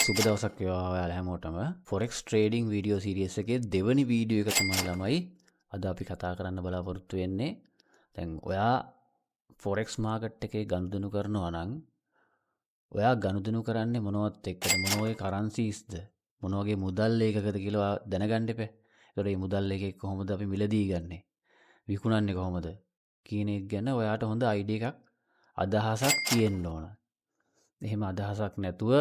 සුබ දවසක් වේවා ඔයාලා හැමෝටම. Forex trading video series එකේ දෙවනි වීඩියෝ එක තමයි ළමයි අද අපි කතා කරන්න බලාපොරොත්තු වෙන්නේ. දැන් ඔයා Forex market එකේ ගනුදෙනු කරනවා නම් ඔයා ගනුදෙනු කරන්නේ මොනවත් එක්කද? මොන වගේ currencies-ද? මොන වගේ මුදල් ලේඛකද කියලා දැනගන්න එපා. ඒතකොට මේ මුදල් ලේඛක කොහොමද අපි මිලදී ගන්නෙ? විකුණන්නේ කොහොමද? කියන එක ගැන ඔයාට හොඳ idea එකක් අදහසක් තියෙන්න ඕන. එහෙම අදහසක් නැතුව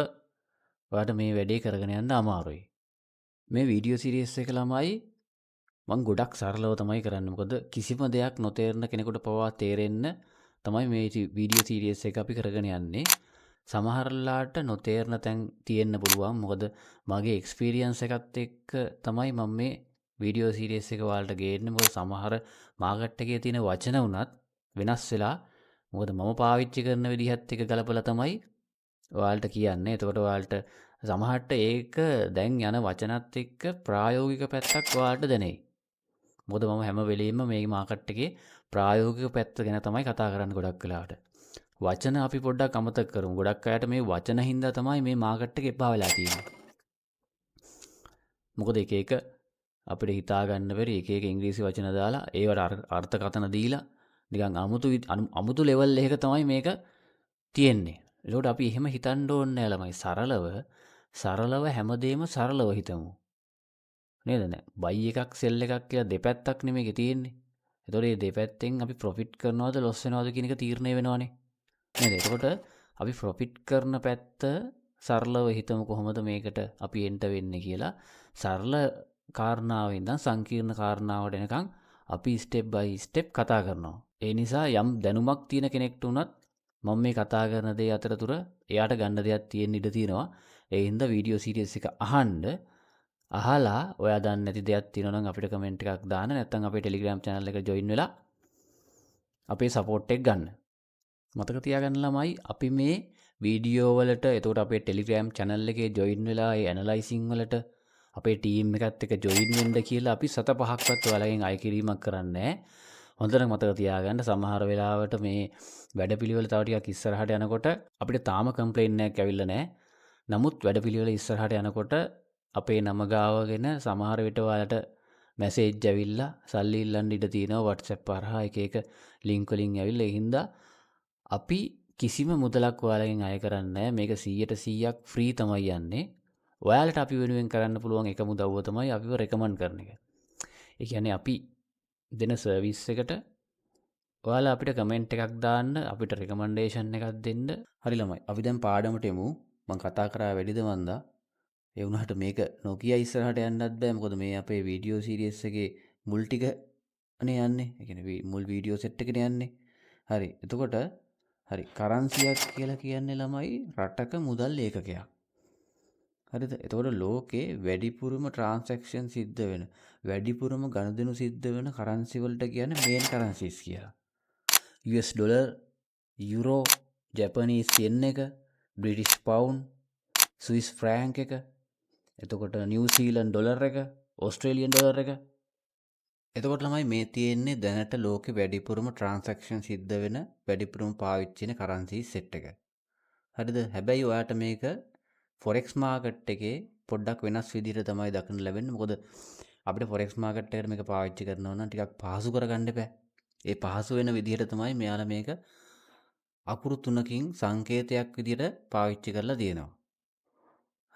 ඔයාට මේ වැඩේ කරගෙන යන්න අමාරුයි. මේ වීඩියෝ සිරීස් එක ළමයි මම ගොඩක් සරලව තමයි කරන්නේ. මොකද කිසිම දෙයක් නොතේරෙන කෙනෙකුට පවා තේරෙන්න තමයි මේ වීඩියෝ සිරීස් එක අපි කරගෙන යන්නේ. සමහරලාට නොතේරෙන තැන් තියෙන්න පුළුවන්. මොකද මගේ එක්ස්පීරියන්ස් එකත් එක්ක තමයි මම මේ වීඩියෝ සිරීස් එක ඔයාලට ගේන්නේ. මොකද සමහර මාකට් එකේ තියෙන වචන උනත් වෙනස් වෙලා මොකද මම පාවිච්චි කරන විදිහත් එක්ක ගලපලා තමයි ඔයාලට කියන්නේ. එතකොට ඔයාලට සමහරට ඒක දැන් යන වචනත් එක්ක ප්‍රායෝගික පැත්තක් ඔයාලට දැනෙයි. මොකද මම හැම වෙලෙම මේ මාකට් එකේ ප්‍රායෝගික පැත්ත ගැන තමයි කතා කරන්නේ ගොඩක් වෙලාවට. වචන අපි පොඩ්ඩක් අමතක කරමු. ගොඩක් අයට මේ වචන හින්දා තමයි මේ මාකට් එක එපා වෙලා තියෙන්නේ. මොකද එක එක අපිට හිතා ගන්න බැරි එක එක ඉංග්‍රීසි වචන දාලා ඒවට අර්ථකථන දීලා නිකන් අමුතු ලෙවල් එකක තමයි මේක තියෙන්නේ. ඒකට අපි එහෙම හිතන්න ඕනේ නෑ ළමයි. සරලව හැමදේම සරලව හිතමු. නේද? නෑ. බයි එකක් සෙල් එකක් කියලා දෙපැත්තක් නෙමෙයි තියෙන්නේ. ඒතකොට මේ දෙපැත්තෙන් අපි ප්‍රොෆිට් කරනවද ලොස් වෙනවද කියන එක තීරණය වෙනවනේ. නේද? එතකොට අපි ප්‍රොෆිට් කරන පැත්ත සරලව හිතමු කොහොමද මේකට අපි එන්ට වෙන්නේ කියලා. සරල කාරණාවෙන් ඉඳන් සංකීර්ණ කාරණාවට එනකන් අපි ස්ටෙප් බයි ස්ටෙප් කතා කරනවා. ඒ නිසා යම් දැනුමක් තියෙන කෙනෙක්ට උනත් මම මේ කතා කරන දේ අතරතුර එයාට ගන්න දෙයක් තියෙන්න ඉඩ තියෙනවා. ඒ හින්දා වීඩියෝ සීරීස් එක අහලා ඔයා දන්නේ නැති දෙයක් තියෙනවා නම් අපිට කමෙන්ට් එකක් දාන්න. නැත්නම් අපේ Telegram channel එකට join වෙලා අපේ support එක ගන්න. මතක තියාගන්න ළමයි අපි මේ වීඩියෝ වලට එතකොට අපේ Telegram channel එකේ join වෙලා ඒ analyzing වලට අපේ team එකත් එක්ක join වෙන්න කියලා අපි සත පහක්වත් ඔයාලගෙන් අය කිරීමක් කරන්නේ නැහැ. හොඳට මතක තියාගන්න. සමහර වෙලාවට මේ වැඩපිළිවෙල තව ටිකක් ඉස්සරහට යනකොට අපිට තාම කම්ප්ලේන්ට් එකක් ඇවිල්ලා නැහැ. නමුත් වැඩපිළිවෙල ඉස්සරහට යනකොට අපේ නම ගාවගෙන සමහර විට ඔයාලට මැසේජ් ඇවිල්ලා සල්ලි ඉල්ලන්න ඉඩ තියෙනවා WhatsApp හරහා එක link වලින් ඇවිල්ලා. ඒ හින්දා අපි කිසිම මුදලක් ඔයාලගෙන් අය කරන්නේ නැහැ. මේක 100% ෆ්‍රී තමයි යන්නේ. ඔයාලට අපි වෙනුවෙන් කරන්න පුළුවන් එකම උදව්ව තමයි අපිව රෙකමන්ඩ් කරන එක. ඒ කියන්නේ අපි දෙන සර්විස් එකට ඔයාලා අපිට කමෙන්ට් එකක් දාන්න, අපිට රෙකමන්ඩේෂන් එකක් දෙන්න. හරි ළමයි. අපි දැන් පාඩමට එමු. මම කතා කරා වැඩිද මන්දා. ඒ වුණාට මේක නොකිය ඉස්සරහට යන්නත් බෑ. මොකද මේ අපේ වීඩියෝ සීරීස් එකේ මුල් ටික අනේ යන්නේ. ඒ කියන්නේ මුල් වීඩියෝ සෙට් එකනේ යන්නේ. හරි. එතකොට හරි කරන්සියක් කියලා කියන්නේ ළමයි රටක මුදල් ඒකකයක්. හරිද? එතකොට ලෝකේ වැඩිපුරම ට්‍රාන්සැක්ෂන් සිද්ධ වෙන, වැඩිපුරම ගනුදෙනු සිද්ධ වෙන කරන්සි වලට කියන්නේ මේන් කරන්සිස් කියලා. US ඩොලර්, යුරෝ, ජැපනීස් යෙන් එක, බ්‍රිටිෂ් පවුන්ඩ්, ස්විස් ෆ්‍රෑන්ක් එක, එතකොට නිව්සීලන්ඩ් ඩොලර් එක, ඕස්ට්‍රේලියන් ඩොලර් එක. එතකොට ළමයි මේ තියෙන්නේ දැනට ලෝකෙ වැඩිපුරම ට්‍රාන්සැක්ෂන් සිද්ධ වෙන වැඩිපුරම පාවිච්චි වෙන කරන්සි සෙට් එක. හරිද? හැබැයි ඔයාට මේක ෆොරෙක්ස් මාකට් එකේ පොඩ්ඩක් වෙනස් විදිහට තමයි දක්නට ලැබෙන්නේ. මොකද අපිට ෆොරෙක්ස් මාකට් එකට මේක පාවිච්චි කරනවා නම් ටිකක් පහසු කරගන්න එපා. ඒ පහසු වෙන විදිහට තමයි මෙයාලා මේක අකුරු 3කින් සංකේතයක් විදිහට පාවිච්චි කරලා තියෙනවා.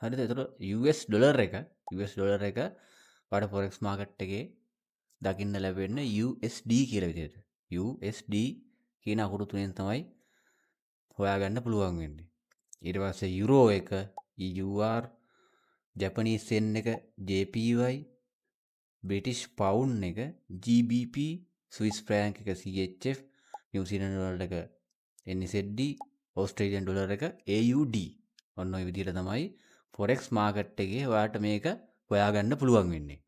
හරිද? එතකොට US ඩොලර් එක වඩ ෆොරෙක්ස් මාකට් එකේ දකින්න ලැබෙන්නේ USD කියලා විදිහට. USD කියන අකුරු 3ෙන් තමයි හොයාගන්න පුළුවන් වෙන්නේ. ඊට පස්සේ යුරෝ එක EUR, ජැපනීස් යෙන් එක JPY, බ්‍රිටිෂ් පවුන්ඩ් එක GBP, ස්විස් ෆ්‍රෑන්ක් එක CHF, නිව්සීලන්ඩ් ඩොලර් එක NZD, ඕස්ට්‍රේලියන් ඩොලර් එක AUD. ඔන්න ඔය විදිහට තමයි ෆොරෙක්ස් මාකට් එකේ ඔයාලට මේක හොයාගන්න පුළුවන් වෙන්නේ.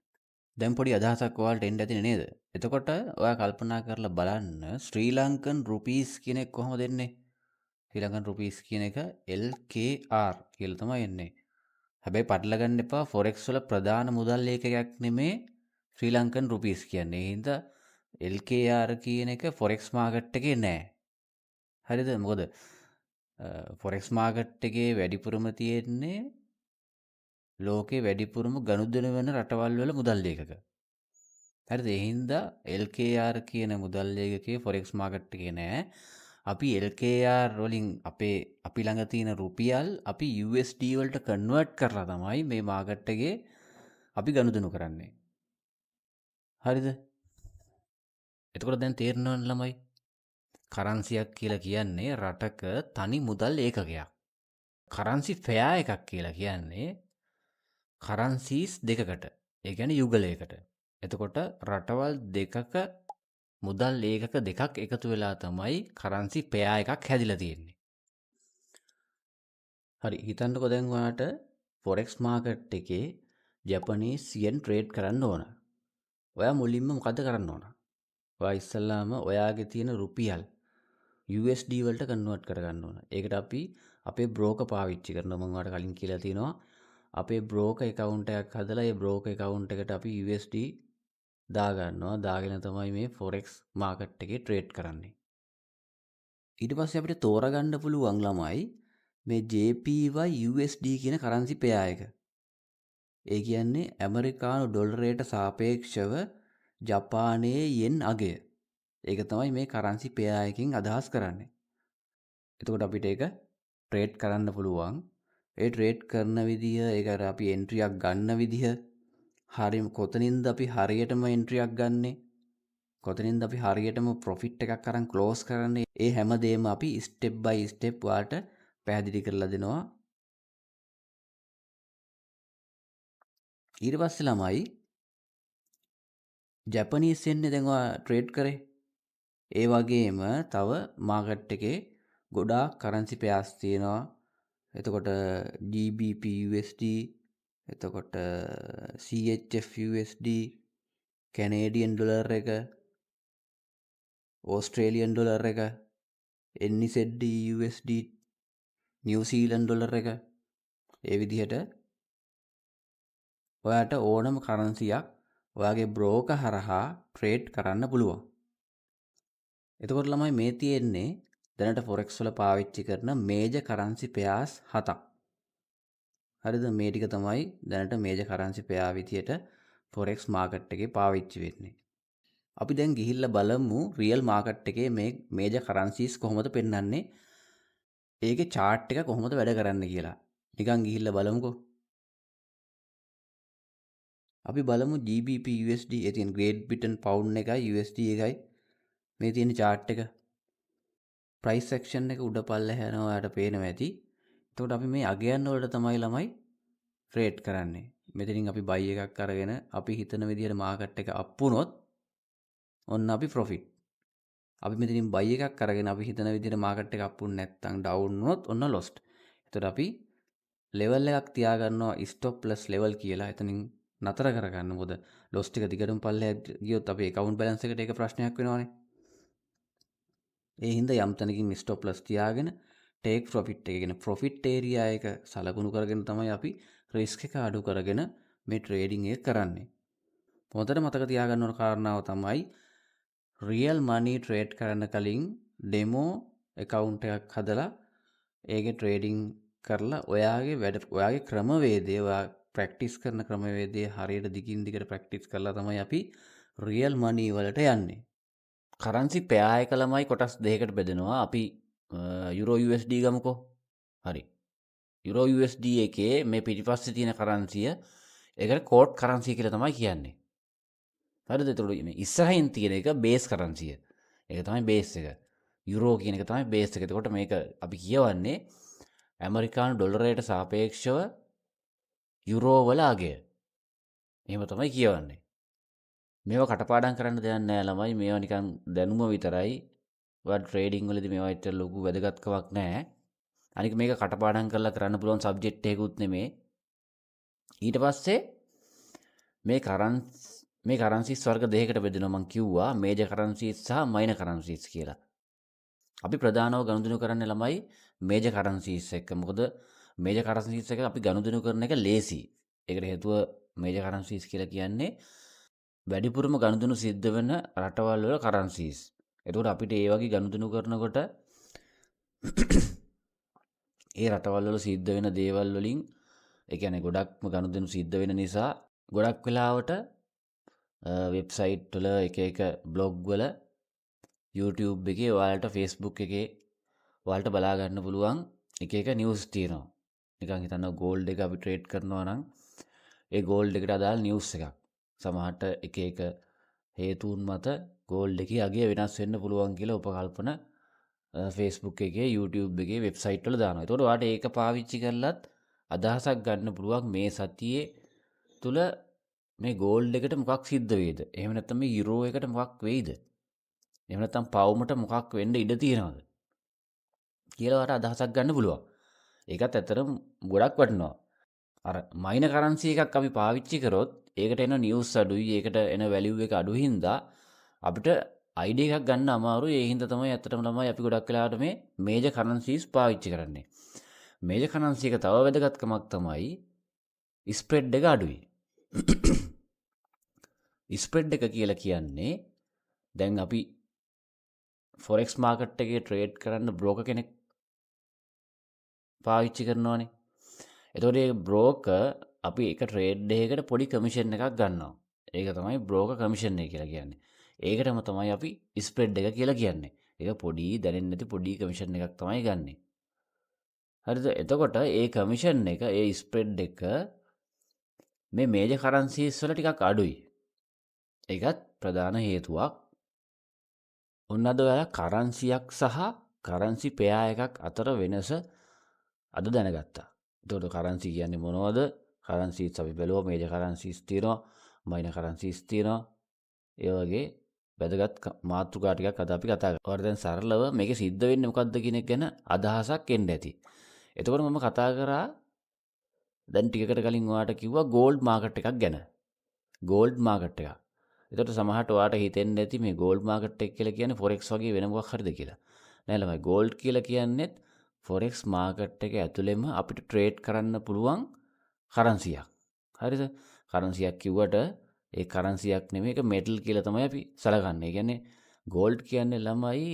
දැන් පොඩි අදහසක් ඔයාලට එන්න ඇතිනේ නේද? එතකොට ඔයා කල්පනා කරලා බලන්න ශ්‍රී ලංකන් රුපීස් කියන එක කොහොමද එන්නේ? ශ්‍රී ලංකන් රුපීස් කියන එක LKR කියලා තමයි එන්නේ. හැබැයි පටල ගන්න එපා ෆොරෙක්ස් වල ප්‍රධාන මුදල් ඒකකයක් නෙමේ ශ්‍රී ලංකන් රුපීස් කියන්නේ. ඒ හින්දා LKR කියන එක ෆොරෙක්ස් මාකට් එකේ නෑ. හරිද? මොකද ෆොරෙක්ස් මාකට් එකේ වැඩිපුරම තියෙන්නේ ලෝකේ වැඩිපුරම ගනුදෙනු වෙන රටවල් වල මුදල් ලේකක. හරිද? ඒ හින්දා LKR කියන මුදල් ලේකකයේ forex market එකේ නෑ. අපි LKR වලින් අපි ළඟ තියෙන රුපියල් අපි USD වලට කන්වර්ට් කරලා තමයි මේ මාකට් එකේ අපි ගනුදෙනු කරන්නේ. හරිද? එතකොට දැන් තේරෙනවද ළමයි? කරන්සියක් කියලා කියන්නේ රටක තනි මුදල් ඒකකයක්. කරන්සි ෆෙයා එකක් කියලා කියන්නේ කරන්සීස් දෙකකට. ඒ කියන්නේ යුගලයකට. එතකොට රටවල් දෙකක මුදල් ඒකක දෙකක් එකතු වෙලා තමයි කරන්සි පෙයා එකක් හැදිලා තියෙන්නේ. හරි, හිතන්නකෝ දැන් ඔයාට forex market එකේ ජපනීස් yen trade කරන්න ඕන. ඔයා මුලින්ම මොකද කරන්න ඕන? ඔයා ඉස්සල්ලාම ඔයාගේ තියෙන රුපියල් USD වලට කන්වර්ට් කරගන්න ඕන. ඒකට අපි අපේ බ්‍රෝකර් පාවිච්චි කරනවා. මම ඔයාලට කලින් කියලා තියෙනවා. අපේ බ්‍රෝකර් account එකක් හදලා ඒ බ්‍රෝකර් account එකට අපි USD දාගන්නවා. දාගෙන තමයි මේ forex market එකේ trade කරන්නේ. ඊට පස්සේ අපිට තෝරගන්න පුළුවන් ළමයි මේ JPY USD කියන කරන්සි පෙයා එක. ඒ කියන්නේ ඇමරිකානු ඩොලරයට සාපේක්ෂව ජපානයේ යෙන් අගය. ඒක තමයි මේ කරන්සි පෙයා එකකින් අදහස් කරන්නේ. එතකොට අපිට ඒක ට්‍රේඩ් කරන්න පුළුවන්. ඒ ට්‍රේඩ් කරන විදිහ, ඒකට අපි එන්ට්‍රියක් ගන්න විදිහ, හරියම කොතනින්ද අපි හරියටම එන්ට්‍රියක් ගන්නෙ, කොතනින්ද අපි හරියටම ප්‍රොෆිට් එකක් අරන් ක්ලෝස් කරන්නේ, ඒ හැමදේම අපි ස්ටෙප් බයි ස්ටෙප් වාට පැහැදිලි කරලා දෙනවා. ඊට පස්සේ ළමයි ජපනීස් එන්නේ දැන් ඔයා ට්‍රේඩ් කරේ. ඒ වගේම තව මාකට් එකේ ගොඩාක් කරන්සි පෙයාස් තියෙනවා. එතකොට GBP USD, එතකොට CHF USD, කැනේඩියන් ඩොලර් එක, ඕස්ට්‍රේලියන් ඩොලර් එක, NZD USD, නිව්සීලන්ඩ් ඩොලර් එක. ඒ විදිහට ඔයාට ඕනම කරන්සියක් ඔයාගේ බ්‍රෝකර් හරහා ට්‍රේඩ් කරන්න පුළුවන්. එතකොට ළමයි මේ තියෙන්නේ දැනට forex වල පාවිච්චි කරන මේජර් කරන්සි පෙයාස් 7ක්. හරිද? මේ ටික තමයි දැනට මේජර් කරන්සි පෙයා විදියට forex market එකේ පාවිච්චි වෙන්නේ. අපි දැන් ගිහිල්ලා බලමු රියල් මාකට් එකේ මේ මේජර් කරන්සිස් කොහොමද පෙන්වන්නේ? ඒකේ chart එක කොහොමද වැඩ කරන්නේ කියලා. නිකන් ගිහිල්ලා බලමුකෝ. අපි බලමු GBP USD ඒ තියෙන Great Britain pound එකයි USD එකයි මේ තියෙන chart එක. price section එක උඩ පල්ලෙහා යනවා ඔයාලට පේනවා ඇති. එතකොට අපි මේ අගයන් වලට තමයි ළමයි ට්‍රේඩ් කරන්නේ. මෙතනින් අපි buy එකක් අරගෙන අපි හිතන විදිහට මාකට් එක අප් වුණොත් ඔන්න අපි profit. අපි මෙතනින් buy එකක් අරගෙන අපි හිතන විදිහට මාකට් එක අප් වුනේ නැත්නම් down වුණොත් ඔන්න lost. එතකොට අපි level එකක් තියාගන්නවා stop plus level කියලා. එතනින් නතර කරගන්න. මොකද loss ටික දිගටම පල්ලෙහාට ගියොත් අපේ account balance එකට ඒක ප්‍රශ්නයක් වෙනවනේ. ඒ හින්දා යම් තැනකින් stop loss තියාගෙන take profit එක කියන profit area එක සලකුණු කරගෙන තමයි අපි risk එක අඩු කරගෙන මේ trading එක කරන්නේ. හොඳට මතක තියාගන්න ඕන කාරණාව තමයි real money trade කරන්න කලින් demo account එකක් හදලා ඒකේ trading කරලා ඔයාගේ ක්‍රමවේදය ඔයා practice කරන ක්‍රමවේදය හරියට දිගින් දිගට practice කරලා තමයි අපි real money වලට යන්නේ. කරන්සි පෙයා එක ළමයි කොටස් දෙකකට බෙදෙනවා. අපි යුරෝ USD ගමුකෝ. හරි. යුරෝ USD එකේ මේ පිටිපස්සේ තියෙන කරන්සිය ඒකට කෝඩ් කරන්සිය කියලා තමයි කියන්නේ. හරිද? එතකොට මේ ඉස්සරහින් තියෙන එක බේස් කරන්සිය. ඒක තමයි බේස් එක. යුරෝ කියන එක තමයි බේස් එක. එතකොට මේක අපි කියවන්නේ ඇමරිකානු ඩොලරයට සාපේක්ෂව යුරෝ වල අගය. එහෙම තමයි කියවන්නේ. මේවා කටපාඩම් කරන්න දෙයක් නෑ ළමයි. මේවා නිකන් දැනුම විතරයි. ඔයාලා ට්‍රේඩින් වලදී මේවා ඇත්තට ලොකු වැදගත්කමක් නෑ. අනික මේක කටපාඩම් කරලා කරන්න පුළුවන් සබ්ජෙක්ට් එකකුත් නෙමේ. ඊට පස්සේ මේ කරන්සිස් වර්ග දෙකකට බෙදෙනවා. මම කිව්වා මේජර් කරන්සිස් සහ මයිනර් කරන්සිස් කියලා. අපි ප්‍රධානව ගනුදෙනු කරන්නේ ළමයි මේජර් කරන්සිස් එක්ක. මොකද මේජර් කරන්සිස් එක අපි ගනුදෙනු කරන එක ලේසි. ඒකට හේතුව මේජර් කරන්සිස් කියලා කියන්නේ වැඩිපුරම ගනුදෙනු සිද්ධ වෙන රටවල් වල කරන්සිස්. එතකොට අපිට ඒ වගේ ගනුදෙනු කරනකොට ඒ රටවල් වල සිද්ධ වෙන දේවල් වලින් ඒ කියන්නේ ගොඩක්ම ගනුදෙනු සිද්ධ වෙන නිසා ගොඩක් වෙලාවට වෙබ්සයිට් වල එක බ්ලොග් වල YouTube එකේ ඔයාලට Facebook එකේ ඔයාලට බලා ගන්න පුළුවන් එක නිවුස් තියෙනවා. නිකන් හිතන්න ගෝල්ඩ් එක අපි ට්‍රේඩ් කරනවා නම් ඒ ගෝල්ඩ් එකට අදාළ නිවුස් එකක්. සමහරට එක හේතුන් මත ගෝල්ඩ් එකේ අගය වෙනස් වෙන්න පුළුවන් කියලා උපකල්පන Facebook එකේ YouTube එකේ වෙබ්සයිට් වල දානවා. ඒතකොට ඔයාලට ඒක පාවිච්චි කරලත් අදහසක් ගන්න පුළුවන් මේ සතියේ තුල මේ ගෝල්ඩ් එකට මොකක් සිද්ධ වෙයිද? එහෙම නැත්නම් මේ යුරෝ එකට මොකක් වෙයිද? එහෙම නැත්නම් පවුමට මොකක් වෙන්න ඉඩ තියෙනවද? කියලා ඔයාලට අදහසක් ගන්න පුළුවන්. ඒකත් ඇත්තටම ගොඩක් වටිනවා. අර මයින කරන්සි එකක් අපි පාවිච්චි කරොත් ඒකට එන නිවුස් අඩුයි, ඒකට එන වැලියු එක අඩු හින්දා අපිට අයිඩියා එකක් ගන්න අමාරුයි. ඒ හින්දා තමයි ඇත්තටම ළමයි අපි ගොඩක් වෙලාවට මේ මේජර් කරන්සිස් පාවිච්චි කරන්නේ. මේජර් කරන්සි එක තව වැදගත්කමක් තමයි ස්ප්‍රෙඩ් එක අඩුයි. ස්ප්‍රෙඩ් එක කියලා කියන්නේ දැන් අපි ෆොරෙක්ස් මාකට් එකේ ට්‍රේඩ් කරන්න බ්‍රෝකර් කෙනෙක් පාවිච්චි කරනවානේ. එතකොට ඒ බ්‍රෝකර් අපි එක ට්‍රේඩ් එකකට පොඩි කමිෂන් එකක් ගන්නවා. ඒක තමයි බ්‍රෝකර් කමිෂන් එක කියලා කියන්නේ. ඒකටම තමයි අපි ස්ප්‍රෙඩ් එක කියලා කියන්නේ. ඒක පොඩි දැනෙන්නේ නැති පොඩි කමිෂන් එකක් තමයි ගන්නෙ. හරිද? එතකොට ඒ කමිෂන් එක, ඒ ස්ප්‍රෙඩ් එක මේ මේජර් කරන්සිස් වල ටිකක් අඩුයි. ඒකත් ප්‍රධාන හේතුවක්. ඔන්න අද ඔයාලා කරන්සියක් සහ කරන්සි පෙයා එකක් අතර වෙනස අද දැනගත්තා. එතකොට කරන්සි කියන්නේ මොනවද? කරන්සිස් අපි බැලුවා, මේජර් කරන්සිස් තියෙනවා, මයිනර් කරන්සිස් තියෙනවා. ඒ වගේ වැදගත් මාතෘකා ටිකක් අද අපි කතා කරා. ඔයාලා දැන් සරලව මේක සිද්ධ වෙන්නේ මොකද්ද කියන එක ගැන අදහසක් එන්න ඇති. එතකොට මම කතා කරා දැන් ටිකකට කලින් ඔයාලට කිව්වා ගෝල්ඩ් මාකට් එකක් ගැන. ගෝල්ඩ් මාකට් එකක්. එතකොට සමහරට ඔයාලට හිතෙන්න ඇති මේ ගෝල්ඩ් මාකට් එක කියලා කියන්නේ ෆොරෙක්ස් වගේ වෙන මොකක් හරිද කියලා. නෑ ළමයි, ගෝල්ඩ් කියලා කියන්නේත් ෆොරෙක්ස් මාකට් එක ඇතුළෙම අපිට ට්‍රේඩ් කරන්න පුළුවන් කරන්සියක්. හරිද? කරන්සියක් කිව්වට ඒ කරන්සියක් නෙමෙයි, ඒක මෙටල් කියලා තමයි අපි සලකන්නේ. ඒ කියන්නේ ගෝල්ඩ් කියන්නේ ළමයි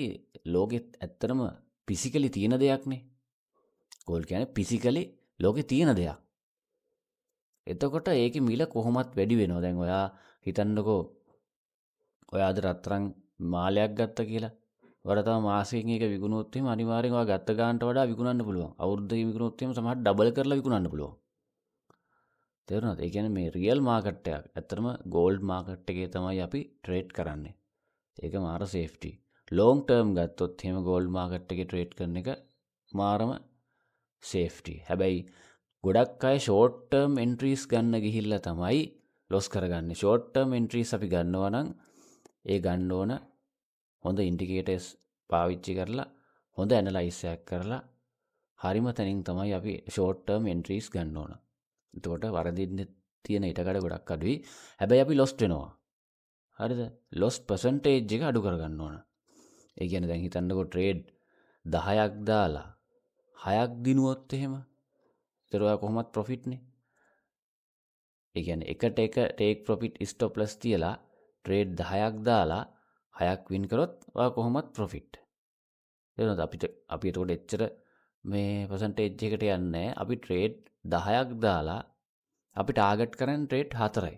ලෝකෙත් ඇත්තටම ෆිසිකලි තියෙන දෙයක්නේ. ගෝල්ඩ් කියන්නේ ෆිසිකලි ලෝකේ තියෙන දෙයක්. එතකොට ඒකේ මිල කොහොමත් වැඩි වෙනවා. දැන් ඔයා හිතන්නකෝ ඔයා අද රත්තරන් මාලයක් ගත්ත කියලා. ඔයාලා තව මාසෙකින් ඒක විකුණුවොත් එහෙම අනිවාර්යෙන් ඔයා ගත්ත ගානට වඩා විකුණන්න පුළුවන්. අවුරුද්දකින් විකුණුවොත් එහෙම සමහර ඩබල් කරලා විකුණන්න පුළුවන්. තේරුණාද? ඒ කියන්නේ මේ රියල් මාකට් එකක්. ඇත්තටම ගෝල්ඩ් මාකට් එකේ තමයි අපි ට්‍රේඩ් කරන්නේ. ඒක මාර සේෆ්ටි. ලොන්ග් ටර්ම් ගත්තොත් එහෙම ගෝල්ඩ් මාකට් එකේ ට්‍රේඩ් කරන එක මාරම සේෆ්ටි. හැබැයි ගොඩක් අය ෂෝට් ටර්ම් එන්ට්‍රීස් ගන්න ගිහිල්ලා තමයි ලොස් කරගන්නේ. ෂෝට් ටර්ම් එන්ට්‍රීස් අපි ගන්නවා නම් ඒ ගන්න ඕන හොඳ ඉන්ඩිකේටර්ස් පාවිච්චි කරලා, හොඳ ඇනලයිස් එකක් කරලා, හරිම තැනින් තමයි අපි ෂෝට් ටර්ම් එන්ට්‍රීස් ගන්න ඕන. එතකොට වරදින්න තියෙන ඉඩකඩ ගොඩක් අඩුයි. හැබැයි අපි ලොස්ට් වෙනවා. හරිද? ලොස් පර්සන්ටේජ් එක අඩු කරගන්න ඕන. ඒ කියන්නේ දැන් හිතන්නකෝ ට්‍රේඩ් 10ක් දාලා 6ක් දිනුවොත් එහෙම ඒතර ඔයා කොහොමත් ප්‍රොෆිට් නේ. ඒ කියන්නේ එකට එක ටේක් ප්‍රොෆිට් ස්ටොප් ලස් තියලා ට්‍රේඩ් 10ක් දාලා 6ක් වින් කරොත් ඔයා කොහොමත් ප්‍රොෆිට්. එතනත් අපි එතකොට එච්චර මේ පර්සන්ටේජ් එකට යන්නේ නැහැ. අපි ට්‍රේඩ් 10ක් දාලා අපි ටාගට් කරන්නේ ට්‍රේඩ් 4යි.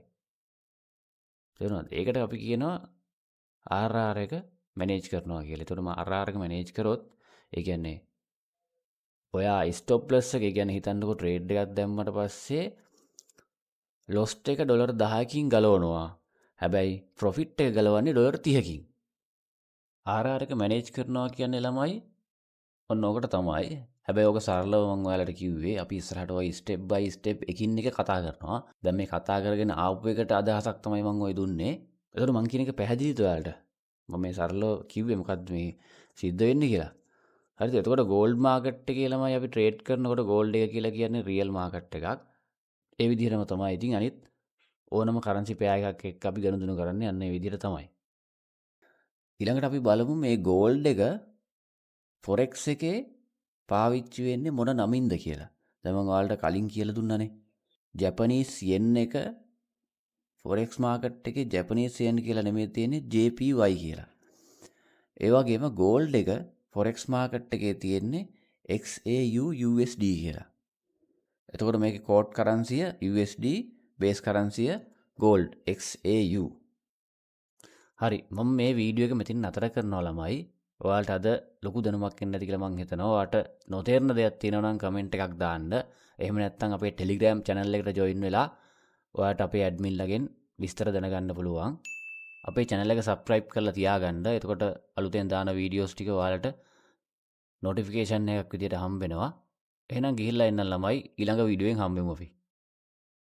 තේරුණාද? ඒකට අපි කියනවා RR එක මැනේජ් කරනවා කියලා. එතකොට RR එක මැනේජ් කරොත් ඒ කියන්නේ ඔයා ස්ටොප් ලොස් එක, ඒ කියන්නේ හිතන්නකෝ ට්‍රේඩ් එකක් දැම්මට පස්සේ ලොස්ට් එක ඩොලර් 10කින් ගලවනවා. හැබැයි ප්‍රොෆිට් එක ගලවන්නේ ඩොලර් 30කින්. RR එක මැනේජ් කරනවා කියන්නේ ළමයි ඔන්න ඕකට තමයි. හැබැයි ඕක සරලව මම ඔයාලට කිව්වේ අපි ඉස්සරහට ඔය ස්ටෙප් බයි ස්ටෙප් එකින් එක කතා කරනවා. දැන් මේ කතා කරගෙන ආපු එකට අදහසක් තමයි මම ඔය දුන්නේ. ඒකට මං කියන එක පැහැදිලිද ඔයාලට? මම මේ සරලව කිව්වේ මොකද්ද මේ සිද්ධ වෙන්නේ කියලා. හරිද? එතකොට ගෝල්ඩ් මාකට් එකේ ළමයි අපි ට්‍රේඩ් කරනකොට ගෝල්ඩ් එක කියලා කියන්නේ රියල් මාකට් එකක්. ඒ විදිහටම තමයි ඉතින් අනිත් ඕනම කරන්සි පෙයා එකක් එක්ක අපි ගනුදෙනු කරන්නේ අන්න ඒ විදිහට තමයි. ඊළඟට අපි බලමු මේ ගෝල්ඩ් එක ෆොරෙක්ස් එකේ පාවිච්චි වෙන්නේ මොන නමින්ද කියලා. දැන් මම ඔයාලට කලින් කියලා දුන්නානේ. ජපනීස් යෙන් එක ෆොරෙක්ස් මාකට් එකේ ජපනීස් යෙන් කියලා නෙමෙයි තියෙන්නේ JPY කියලා. ඒ වගේම ගෝල්ඩ් එක ෆොරෙක්ස් මාකට් එකේ තියෙන්නේ XAU USD කියලා. එතකොට මේක කෝඩ් කරන්සිය USD බේස් කරන්සිය ගෝල්ඩ් XAU. හරි මම මේ වීඩියෝ එක මෙතින් නතර කරනවා ළමයි. ඔයාලට අද ලොකු දැනුමක් එන්න ඇති කියලා මං හිතනවා. ඔයාලට නොතේරෙන දෙයක් තියෙනවා නම් කමෙන්ට් එකක් දාන්න. එහෙම නැත්නම් අපේ Telegram channel එකට join වෙලා ඔයාලට අපේ admin ලගෙන් විස්තර දැනගන්න පුළුවන්. අපේ channel එක subscribe කරලා තියාගන්න. එතකොට අලුතෙන් දාන වීඩියෝස් ටික ඔයාලට notification එකක් විදියට හම්බ වෙනවා. එහෙනම් ගිහිල්ලා එන්න ළමයි ඊළඟ වීඩියෝෙන් හම්බෙමු අපි.